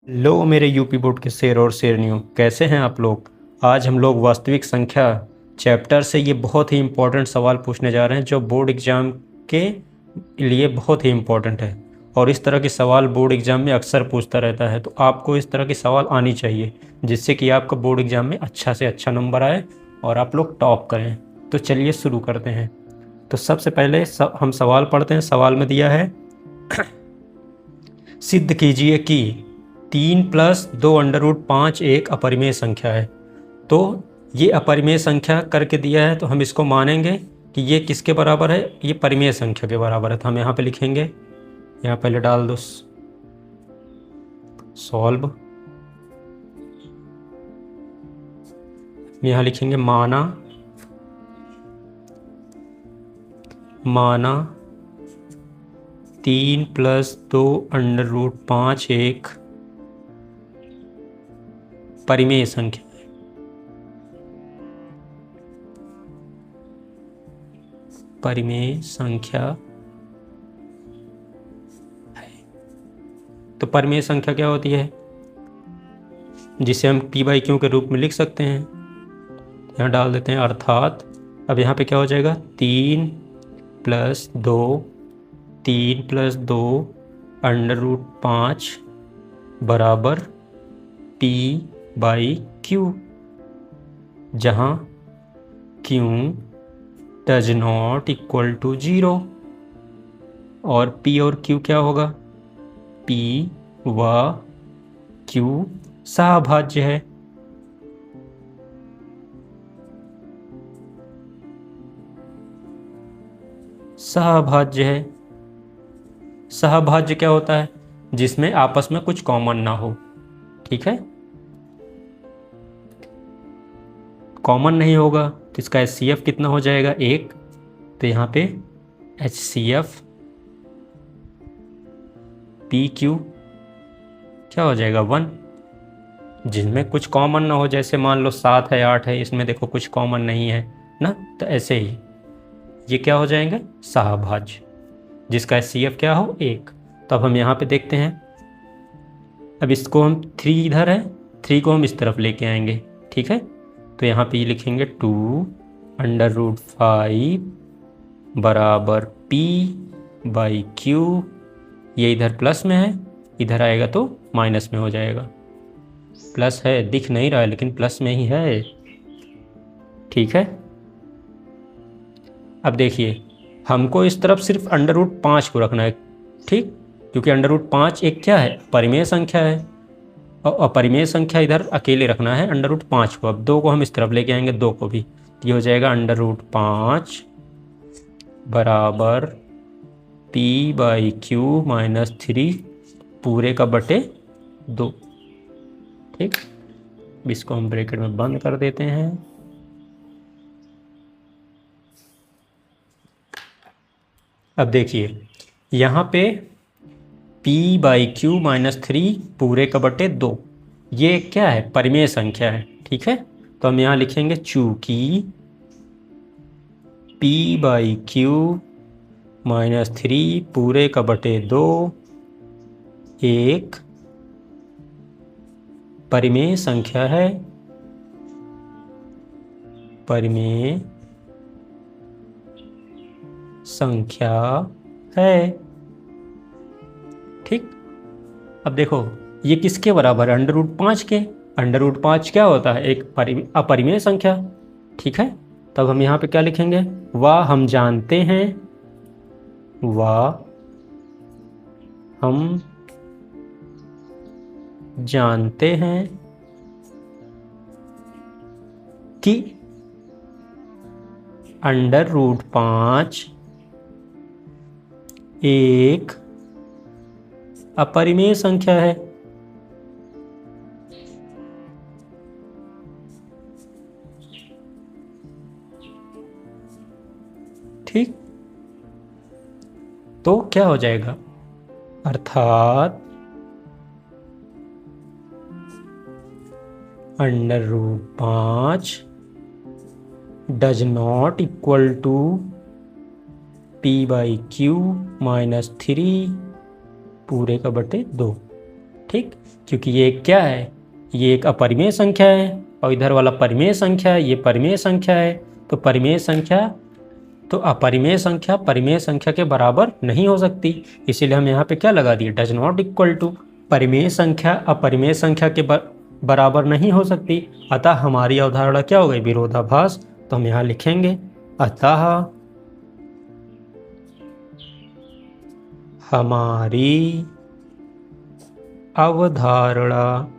लो मेरे UP board के शेर और शेरनियों, कैसे हैं आप लोग। आज हम लोग वास्तविक संख्या चैप्टर से ये बहुत ही इम्पोर्टेंट सवाल पूछने जा रहे हैं जो बोर्ड एग्ज़ाम के लिए बहुत ही इम्पोर्टेंट है। और इस तरह के सवाल बोर्ड एग्ज़ाम में अक्सर पूछता रहता है, तो आपको इस तरह के सवाल आनी चाहिए जिससे कि आपका बोर्ड एग्ज़ाम में अच्छा से अच्छा नंबर आए और आप लोग टॉप करें। तो चलिए शुरू करते हैं। तो सबसे पहले हम सवाल पढ़ते हैं। सवाल में दिया है सिद्ध कीजिए कि 3+2√5 एक अपरिमेय संख्या है। तो ये अपरिमेय संख्या करके दिया है तो हम इसको मानेंगे कि ये किसके बराबर है, ये परिमेय संख्या के बराबर है। तो हम यहाँ पे लिखेंगे, यहाँ पहले डाल दो सॉल्व, यहाँ लिखेंगे माना 3+2√5 एक परिमेय संख्या है। परिमेय संख्या है। तो परिमेय संख्या क्या होती है, जिसे हम p/q के रूप में लिख सकते हैं। यहाँ डाल देते हैं अर्थात, अब यहाँ पे क्या हो जाएगा, 3+2√5 बराबर p/q, जहाँ q does not equal to 0। और p और q क्या होगा, p व q सहाभाज्य है। सहाभाज्य है। सहाभाज्य क्या होता है, जिसमें आपस में कुछ कॉमन ना हो। ठीक है, कॉमन नहीं होगा तो इसका HCF कितना हो जाएगा, 1। तो यहाँ पे HCF PQ क्या हो जाएगा, 1। जिनमें कुछ कॉमन ना हो, जैसे मान लो 7 है 8 है, इसमें देखो कुछ कॉमन नहीं है ना, तो ऐसे ही ये क्या हो जाएंगे, सहाभाज्य, जिसका HCF क्या हो, 1। तो अब हम यहाँ पे देखते हैं, अब इसको हम 3 इधर है, 3 को हम इस तरफ लेके आएंगे। ठीक है, तो यहाँ पे ये लिखेंगे 2√5 बराबर p/q। ये इधर प्लस में है, इधर आएगा तो माइनस में हो जाएगा। प्लस है, दिख नहीं रहा है लेकिन प्लस में ही है। ठीक है, अब देखिए हमको इस तरफ सिर्फ √5 को रखना है। ठीक, क्योंकि √5 एक क्या है, परिमेय संख्या है, और अपरिमेय संख्या इधर अकेले रखना है √5 को। अब 2 को हम इस तरफ लेके आएंगे, 2 को भी, ये हो जाएगा √5 बराबर p/q -3 पूरे का बटे 2। ठीक, इसको हम ब्रैकेट में बंद कर देते हैं। अब देखिए यहाँ पे p/q -3 पूरे का बटे 2, ये क्या है, परिमेय संख्या है। ठीक है, तो हम यहाँ लिखेंगे चूंकि p/q -3 पूरे का बटे 2 एक परिमेय संख्या है। परिमेय संख्या है। ठीक, अब देखो ये किसके बराबर है, √5 के। √5 क्या होता है, एक अपरिमेय संख्या। ठीक है, तब हम यहाँ पे क्या लिखेंगे, वह हम जानते हैं, वह हम जानते हैं कि √5 एक अपरिमेय संख्या है। ठीक, तो क्या हो जाएगा, अर्थात √5 does not equal to p/q -3 पूरे का बटे 2। ठीक, क्योंकि ये क्या है, ये एक अपरिमेय संख्या है और इधर वाला परिमेय संख्या है, ये परिमेय संख्या है। तो परिमेय संख्या, तो अपरिमेय संख्या परिमेय संख्या के बराबर नहीं हो सकती, इसीलिए हम यहाँ पे क्या लगा दिए, डज नॉट इक्वल टू। परिमेय संख्या अपरिमेय संख्या के बराबर नहीं हो सकती, अतः हमारी अवधारणा क्या हो गई, विरोधाभास। तो हम यहाँ लिखेंगे, अतः हमारी अवधारणा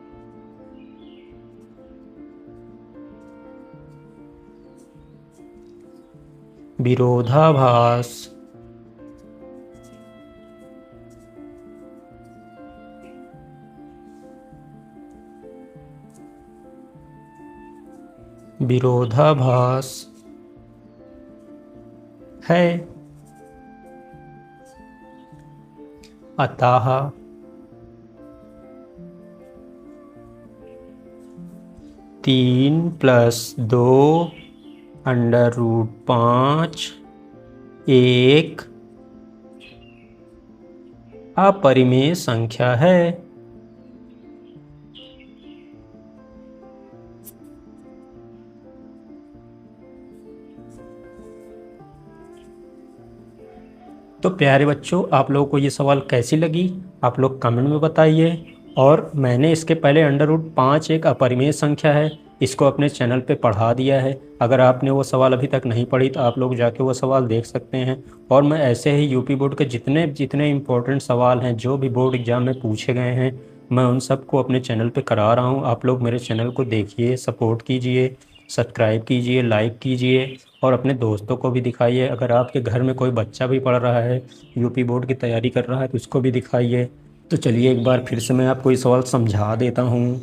विरोधाभास विरोधाभास है, अतः तीन प्लस दो अंडर रूट 5 एक अपरिमेय संख्या है। तो प्यारे बच्चों, आप लोगों को ये सवाल कैसी लगी, आप लोग कमेंट में बताइए। और मैंने इसके पहले अंडर रूट 5 एक अपरिमेय संख्या है, इसको अपने चैनल पे पढ़ा दिया है। अगर आपने वो सवाल अभी तक नहीं पढ़ी तो आप लोग जाके वो सवाल देख सकते हैं। और मैं ऐसे ही यूपी बोर्ड के जितने जितने इम्पोर्टेंट सवाल हैं, जो भी बोर्ड एग्ज़ाम में पूछे गए हैं, मैं उन सबको अपने चैनल पे करा रहा हूँ। आप लोग मेरे चैनल को देखिए, सपोर्ट कीजिए, सब्सक्राइब कीजिए, लाइक कीजिए और अपने दोस्तों को भी दिखाइए। अगर आपके घर में कोई बच्चा भी पढ़ रहा है, यूपी बोर्ड की तैयारी कर रहा है, तो उसको भी दिखाइए। तो चलिए एक बार फिर से मैं आपको ये सवाल समझा देता हूँ।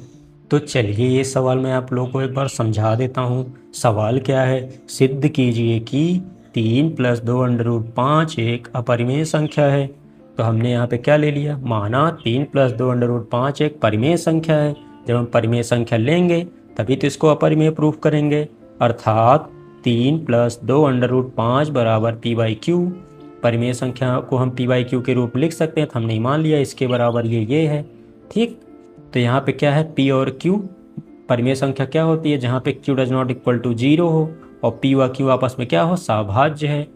तो चलिए ये सवाल मैं आप लोगों को एक बार समझा देता हूँ। सवाल क्या है, सिद्ध कीजिए कि 3 + 2 अंडर रूट 5 एक अपरिमेय संख्या है। तो हमने यहाँ पे क्या ले लिया, माना 3 + 2 अंडर रूट 5 एक परिमेय संख्या है। जब हम परिमेय संख्या लेंगे तभी तो इसको अपरिमेय प्रूफ करेंगे, अर्थात 3 + 2 अंडर रूट 5 बराबर p/q। परिमेय संख्या को हम p/q के रूप में लिख सकते हैं, तो हमने मान लिया इसके बराबर ये है। ठीक, तो यहाँ पे क्या है, p और q परिमेय संख्या क्या होती है, जहाँ पे q does not equal to 0 हो और p व q आपस में क्या हो, सभाज्य है।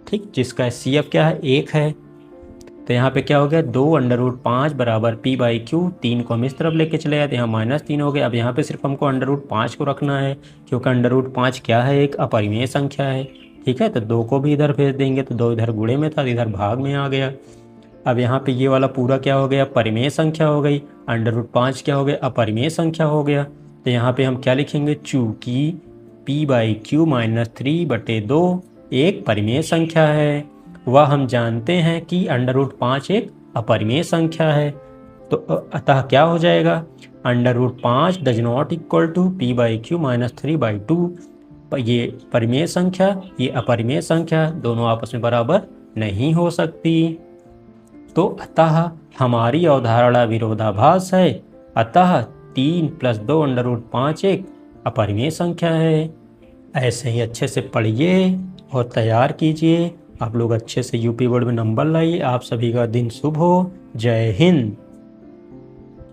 ठीक, जिसका CF क्या है, 1 है। तो यहाँ पे क्या हो गया, 2 अंडर रूट 5 बराबर p/q। 3 को हम इस तरफ लेके चले जाते हैं, यहाँ -3 हो गया। अब यहाँ पे सिर्फ हमको अंडर रूट 5 को रखना है, क्योंकि अंडर रूट 5 क्या है, एक अपरिमेय संख्या है। ठीक है, तो 2 को भी इधर भेज देंगे, तो 2 इधर गुणे में था, इधर भाग में आ गया। अब यहाँ पे ये वाला पूरा क्या हो गया, परिमेय संख्या हो गई। अंडर रूट 5 क्या हो गया, अपरिमेय संख्या हो गया। तो यहाँ पे हम क्या लिखेंगे, चूंकि p/q -3/2 एक परिमेय संख्या है, वह हम जानते हैं कि अंडर रूट 5 एक अपरिमेय संख्या है। तो अतः क्या हो जाएगा, under root 5 does not equal to p/q -3/2। ये परिमेय संख्या, ये अपरिमेय संख्या, दोनों आपस में बराबर नहीं हो सकती। तो अतः हमारी अवधारणा विरोधाभास है, अतः 3 + 2 अंडर रूट 5 एक अपरिमेय संख्या है। ऐसे ही अच्छे से पढ़िए और तैयार कीजिए। आप लोग अच्छे से यूपी बोर्ड में नंबर लाइए। आप सभी का दिन शुभ हो। जय हिंद।